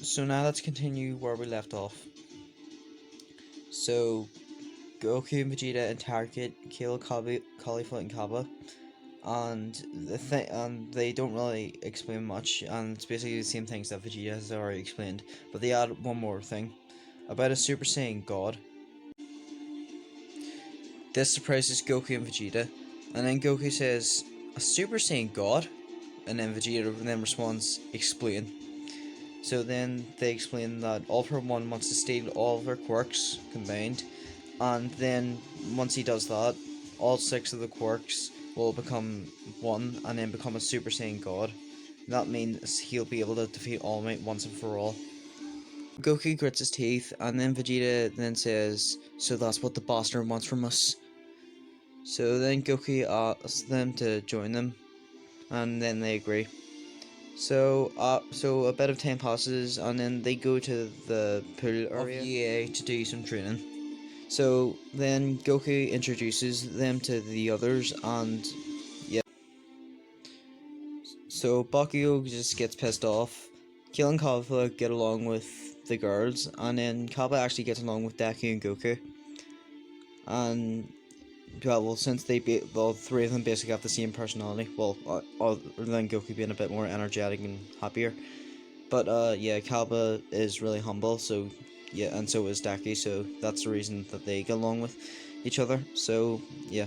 So now let's continue where we left off. So Goku and Vegeta interrogate Kale, Caulifla, and Kappa, and they don't really explain much, and it's basically the same things that Vegeta has already explained, but they add one more thing about a Super Saiyan God. This surprises Goku and Vegeta, and then Goku says, "A Super Saiyan God?" And then Vegeta then responds, "Explain." So then they explain that All For One wants to steal all of their quirks combined, and then once he does that, all 6 of the quirks will become one and then become a Super Saiyan God. That means he'll be able to defeat All Might once and for all. Goku grits his teeth, and then Vegeta then says, "So that's what the bastard wants from us." So then Goku asks them to join them, and then they agree. So a bit of time passes, and then they go to the pool area of EA to do some training. So then Goku introduces them to the others, and yeah. So Bakugo just gets pissed off. Kale and Kappa get along with the girls, and then Kappa actually gets along with Deku and Goku. And well, since well, 3 of them basically have the same personality. Well, other than Goku being a bit more energetic and happier. But yeah, Kalba is really humble, so yeah, and so is Deku, so that's the reason that they get along with each other. So yeah.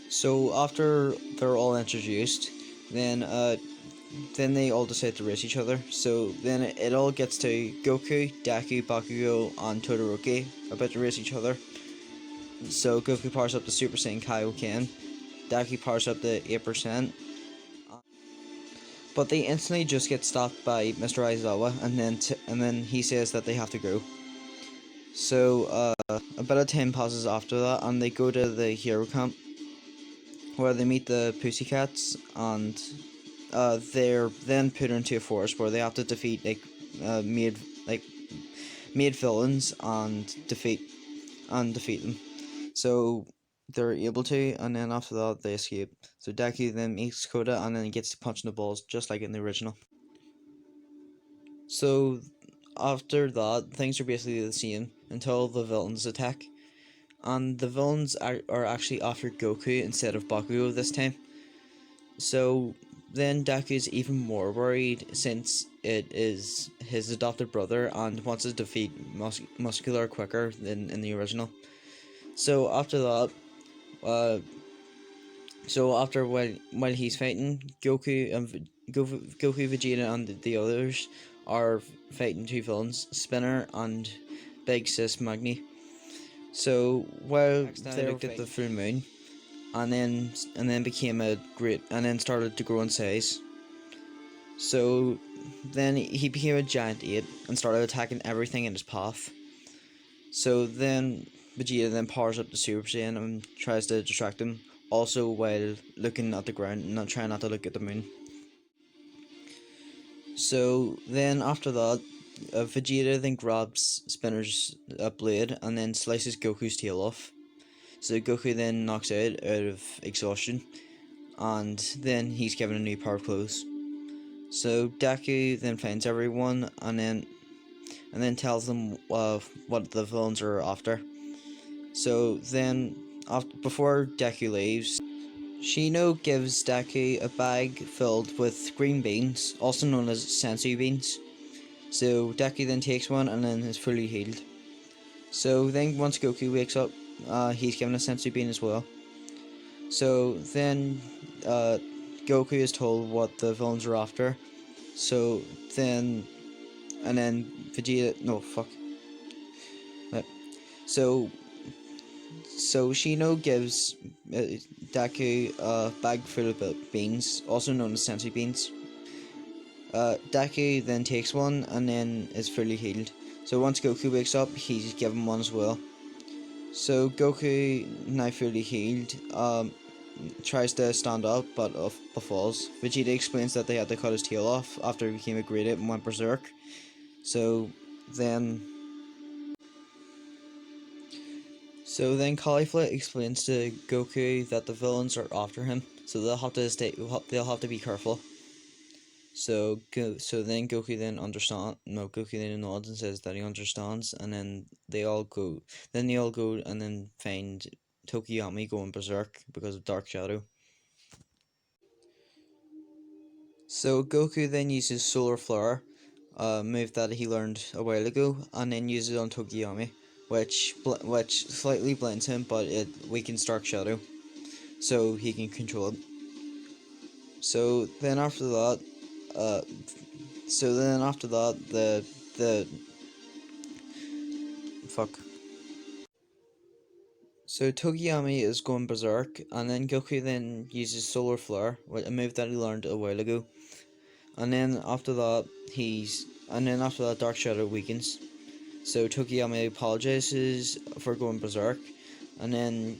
So after they're all introduced, then they all decide to race each other. So then it all gets to Goku, Deku, Bakugo, and Todoroki about to race each other. So Goku powers up the Super Saiyan Kaioken, Deku powers up the 8%, but they instantly just get stopped by Mr. Aizawa, and then he says that they have to go. So a bit of time passes after that, and they go to the hero camp, where they meet the Pussycats, and they're then put into a forest where they have to defeat made villains and defeat them. So they're able to, and then after that they escape. So Deku then meets Koda, and then he gets to punch in the balls just like in the original. So after that, things are basically the same until the villains attack, and the villains are actually after Goku instead of Bakugo this time. So then Deku's even more worried since it is his adopted brother and wants to defeat Muscular quicker than in the original. So after that, uh, while he's fighting, Goku, Vegeta, and the others are fighting 2 villains, Spinner and Big Sis Magni. So while they looked at the full moon, and then became a great, and then started to grow in size. So then he became a giant ape and started attacking everything in his path. So then Vegeta then powers up the Super Saiyan and tries to distract him, also while looking at the ground and trying not to look at the moon. So then after that, Vegeta then grabs Spinner's blade and then slices Goku's tail off. So Goku then knocks out of exhaustion, and then he's given a new pair of clothes. So Deku then finds everyone and then tells them what the villains are after. So then, before Deku leaves, Shino gives Deku a bag filled with green beans, also known as senzu beans. So Deku then takes one and then is fully healed. So then once Goku wakes up, he's given a senzu bean as well. So then Goku is told what the villains are after. So then, and then Vegeta, no fuck. So Shino gives Deku a bag full of beans, also known as senzu beans. Deku then takes one and then is fully healed. So once Goku wakes up, he's given one as well. So Goku, now fully healed, tries to stand up but falls. Vegeta explains that they had to cut his tail off after he became a great ape and went berserk. So then Caulifla explains to Goku that the villains are after him, so they'll have to be careful. So then Goku then understand no Goku then nods and says that he understands, and then they all go and then find Tokiyami going berserk because of Dark Shadow. So Goku then uses Solar Flare, a move that he learned a while ago, and then uses it on Tokiyami, which slightly blinds him, but it weakens Dark Shadow, so he can control it. So then after that, uh, the fuck. So Tokiyami is going berserk, and then Goku then uses Solar Flare, a move that he learned a while ago, and then after that Dark Shadow weakens. So Tokiyami apologizes for going berserk, and then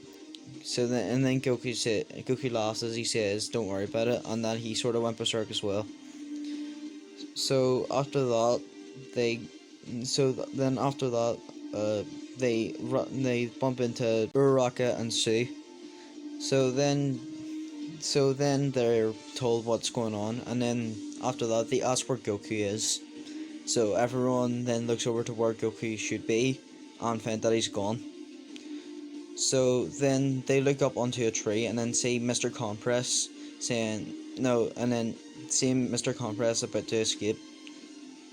Goku laughs as he says, "Don't worry about it," and that he sort of went berserk as well. So after that, they, then after that, they bump into Uraraka and Sue. So then, they're told what's going on, and then after that, they ask where Goku is. So everyone then looks over to where Goku should be, and find that he's gone. So then they look up onto a tree and then see Mr. Compress saying no, and then see Mr. Compress about to escape.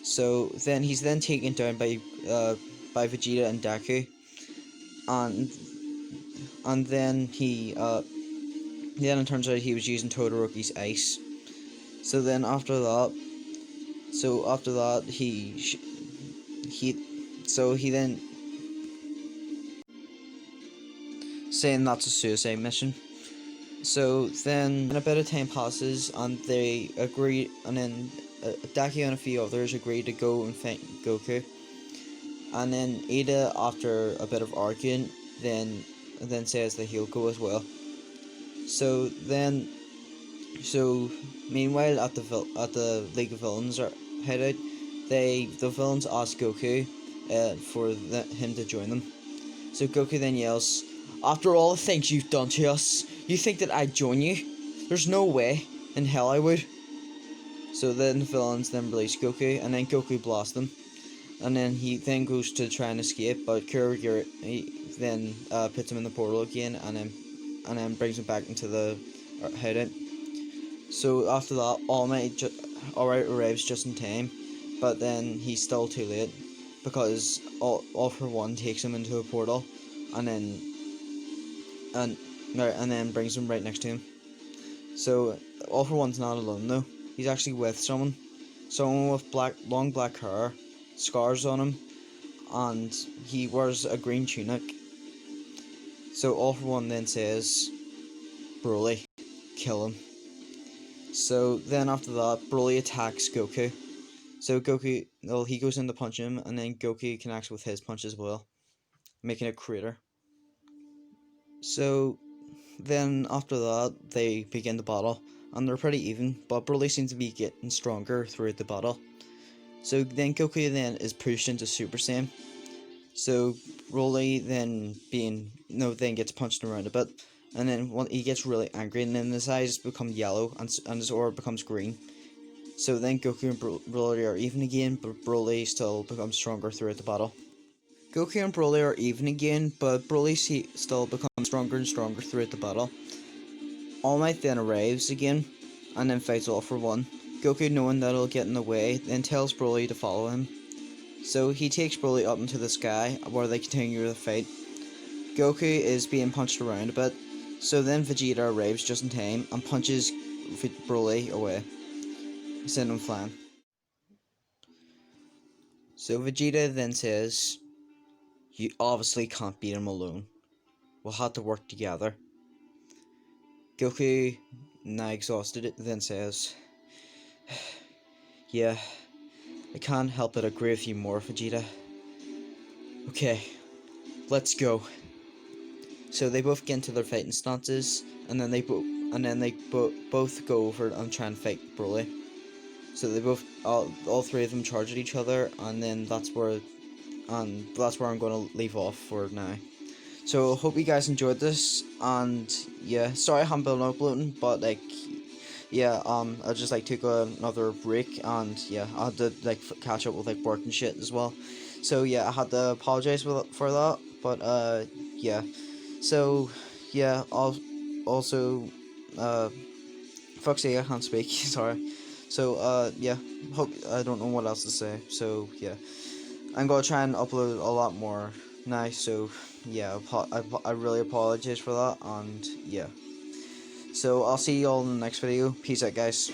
So then he's then taken down by Vegeta and Deku, and then it turns out he was using Todoroki's ice. So then after that he then saying that's a suicide mission. So then a bit of time passes, and they agree, and then Deku and a few others agree to go and find Goku. And then Ada, after a bit of arguing, then says that he'll go as well. So then, so meanwhile at the League of Villains are hideout, the villains ask Goku, for him to join them. So Goku then yells, "After all the things you've done to us, you think that I'd join you? There's no way in hell I would." So then the villains then release Goku, and then Goku blasts them. And then he then goes to try and escape, but Kurogiri then puts him in the portal again, and then brings him back into the hideout. So after that, All Might arrives just in time, but then he's still too late, because All for One takes him into a portal, and then brings him right next to him. So All for One's not alone though. He's actually with someone with long black hair, scars on him, and he wears a green tunic. So All for One then says, "Broly, kill him." So then after that, Broly attacks Goku. So he goes in to punch him, and then Goku connects with his punch as well, making a crater. So then after that, they begin the battle, and they're pretty even, but Broly seems to be getting stronger throughout the battle. So then Goku then is pushed into Super Saiyan. So Broly then gets punched around a bit, and then he gets really angry, and then his eyes become yellow, and his aura becomes green. So then Goku and Broly are even again, but Broly still becomes stronger throughout the battle. Goku and Broly are even again, but Broly still becomes stronger and stronger throughout the battle. All Might then arrives again, and then fights All for One. Goku, knowing that it'll get in the way, then tells Broly to follow him. So he takes Broly up into the sky, where they continue the fight. Goku is being punched around a bit, so then Vegeta arrives just in time and punches Broly away, sending him flying. So Vegeta then says, "You obviously can't beat him alone. We'll have to work together." Goku, now exhausted, then says, "Yeah, I can't help but agree with you more, Vegeta. Okay, let's go." So they both get into their fighting stances, and then they both go over and try and fight Broly. So they both all three of them charge at each other, and then that's where I'm going to leave off for now. So hope you guys enjoyed this, and yeah, sorry I haven't been uploading, but like yeah, I just like took another break, and yeah, I had to like catch up with like work and shit as well. So yeah, I had to apologize for that. But yeah. So yeah, also uh, fuck's sake, I can't speak. Sorry. So yeah, hope I don't know what else to say. So yeah, I'm gonna try and upload a lot more now. So yeah, I really apologize for that, and yeah. So I'll see you all in the next video. Peace out, guys.